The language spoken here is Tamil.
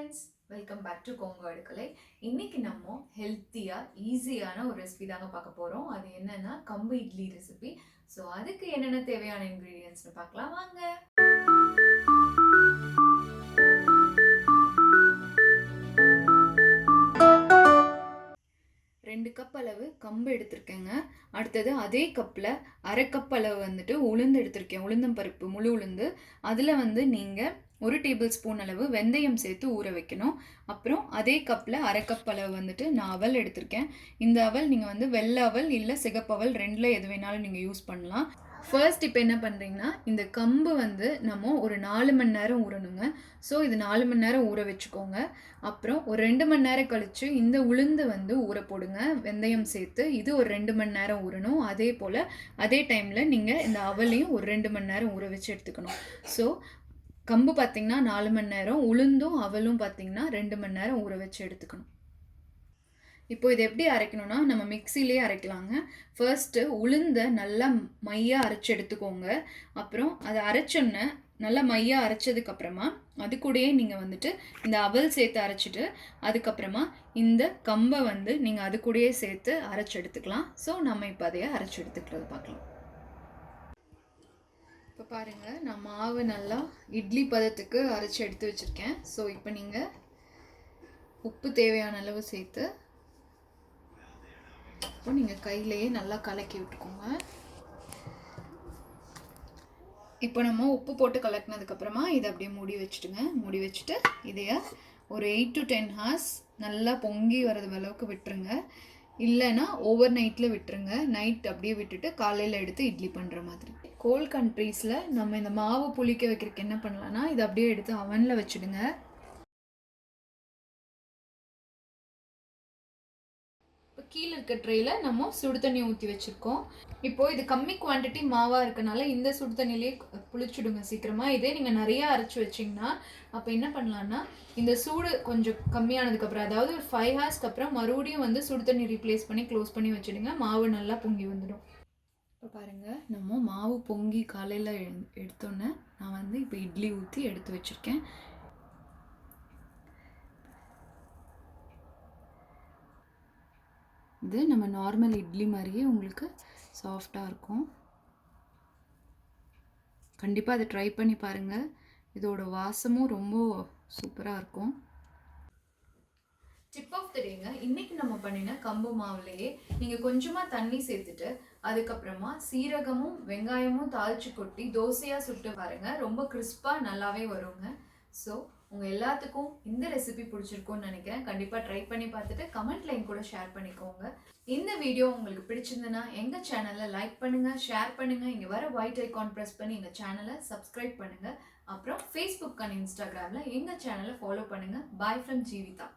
Friends, welcome back to Kongu Adukkalai. இன்னைக்கு நம்ம ஹெல்த்தியாக ஈஸியான ஒரு ரெசிபி தாங்க பார்க்க போகிறோம். அது என்னன்னா கம்பு இட்லி ரெசிபி. ஸோ அதுக்கு என்னென்ன தேவையான இன்க்ரீடியன்ட்ஸ்னு பார்க்கலாம் வாங்க. 2 கப் அளவு கம்பு எடுத்திருக்கேங்க. அடுத்தது அதே கப்பில் அரை கப் அளவு வந்துட்டு உளுந்து எடுத்திருக்கேன், உளுந்தம்பருப்பு முழு உளுந்து. அதில் நீங்கள் 1 டேபிள் ஸ்பூன் அளவு வெந்தயம் சேர்த்து ஊற வைக்கணும். அப்புறம் அதே கப்பில் அரை கப் அளவு வந்துட்டு நான் அவல் எடுத்திருக்கேன். இந்த அவல் நீங்கள் வெள்ளை அவல் இல்லை சிகப்பு அவல் ரெண்டில் எது வேணாலும் நீங்கள் யூஸ் பண்ணலாம். ஃபர்ஸ்ட் இப்போ என்ன பண்ணுறீங்கன்னா, இந்த கம்பு நம்ம ஒரு 4 மணி நேரம் ஊறணுங்க. ஸோ இது 4 மணி நேரம் ஊற வச்சுக்கோங்க. அப்புறம் ஒரு 2 மணி நேரம் கழித்து இந்த உளுந்து ஊற போடுங்க வெந்தயம் சேர்த்து. இது ஒரு 2 மணி நேரம் ஊறணும். அதே போல் அதே டைமில் நீங்கள் இந்த அவலையும் ஒரு 2 மணி நேரம் ஊற வச்சு எடுத்துக்கணும். ஸோ கம்பு பார்த்திங்கன்னா 4 மணி நேரம், உளுந்தும் அவலும் பார்த்திங்கன்னா 2 மணி நேரம் ஊற வச்சு எடுத்துக்கணும். இப்போ இது எப்படி அரைக்கணும்னா, நம்ம மிக்சிலே அரைக்கலாங்க. ஃபர்ஸ்ட்டு உளுந்தை நல்லா மையாக அரைச்சி எடுத்துக்கோங்க. அப்புறம் அதை அரைச்சோன்னே நல்லா மையாக அரைச்சதுக்கப்புறமா அது கூடயே நீங்கள் இந்த அவல் சேர்த்து அரைச்சிட்டு அதுக்கப்புறமா இந்த கம்பை நீங்கள் அது கூடயே சேர்த்து அரைச்சி எடுத்துக்கலாம். ஸோ நம்ம இப்போ அதையே அரைச்சி எடுத்துக்கிறது பார்க்கலாம். இப்போ பாருங்கள், நான் மாவு நல்லா இட்லி பதத்துக்கு அரைச்சி எடுத்து வச்சுருக்கேன். ஸோ இப்போ நீங்கள் உப்பு தேவையான அளவு சேர்த்து இப்போ நீங்கள் கையிலேயே நல்லா கலக்கி விட்டுக்கோங்க. இப்போ நம்ம உப்பு போட்டு கலக்கினதுக்கப்புறமா இதை அப்படியே மூடி வச்சுட்டுங்க. மூடி வச்சுட்டு இதைய ஒரு 8 to 10 hours நல்லா பொங்கி வர்றது அளவுக்கு விட்டுருங்க. இல்லைன்னா ஓவர் நைட்டில் விட்டுருங்க. நைட் அப்படியே விட்டுட்டு காலையில் எடுத்து இட்லி பண்ணுற மாதிரி. கோல்ட் கண்ட்ரீஸில் நம்ம இந்த மாவு புளிக்க வைக்கிறதுக்கு என்ன பண்ணலான்னா, இதை அப்படியே எடுத்து அவனில் வச்சுடுங்க. கீழே இருக்க ட்ரேயில் நம்ம சுடு தண்ணி ஊற்றி வச்சுருக்கோம். இப்போது இது கம்மி குவான்டிட்டி மாவாக இருக்கனால இந்த சுடு தண்ணியிலே புளிச்சுடுங்க சீக்கிரமாக. இதே நீங்கள் நிறையா அரைச்சி வச்சிங்கன்னா அப்போ என்ன பண்ணலான்னா, இந்த சூடு கொஞ்சம் கம்மியானதுக்கப்புறம், அதாவது ஒரு 5 hours அப்புறம் மறுபடியும் சுடு தண்ணி ரீப்ளேஸ் பண்ணி க்ளோஸ் பண்ணி வச்சுடுங்க. மாவு நல்லா பொங்கி வந்துடும். இப்போ பாருங்கள், நம்ம மாவு பொங்கி காலையில் எடுத்தோன்னே நான் இப்போ இட்லி ஊற்றி எடுத்து வச்சுருக்கேன். இது நம்ம நார்மல் இட்லி மாதிரியே உங்களுக்கு சாஃப்டாக இருக்கும். கண்டிப்பாக அதை ட்ரை பண்ணி பாருங்கள். இதோட வாசமும் ரொம்ப சூப்பராக இருக்கும். டிப் ஆஃப் த டேங்க, இன்றைக்கி நம்ம பண்ணின கம்பு மாவுலேயே நீங்கள் கொஞ்சமாக தண்ணி சேர்த்துட்டு அதுக்கப்புறமா சீரகமும் வெங்காயமும் தாளித்து கொட்டி தோசையாக சுட்டு பாருங்கள். ரொம்ப கிறிஸ்பாக நல்லாவே வருங்க. ஸோ உங்கள் எல்லாத்துக்கும் இந்த ரெசிபி பிடிச்சிருக்கும்னு நினைக்கிறேன். கண்டிப்பாக ட்ரை பண்ணி பார்த்துட்டு கமெண்ட்ல என் கூட ஷேர் பண்ணிக்கோங்க. இந்த வீடியோ உங்களுக்கு பிடிச்சிருந்ததுன்னா எங்கள் சேனலை லைக் பண்ணுங்கள், ஷேர் பண்ணுங்கள். இங்கே வர ஒயிட் ஐகான் ப்ரெஸ் பண்ணி எங்கள் சேனலை சப்ஸ்கிரைப் பண்ணுங்கள். அப்புறம் ஃபேஸ்புக் அண்ட் இன்ஸ்டாகிராமில் எங்கள் சேனலை ஃபாலோ பண்ணுங்கள். Bye from Jeevitha.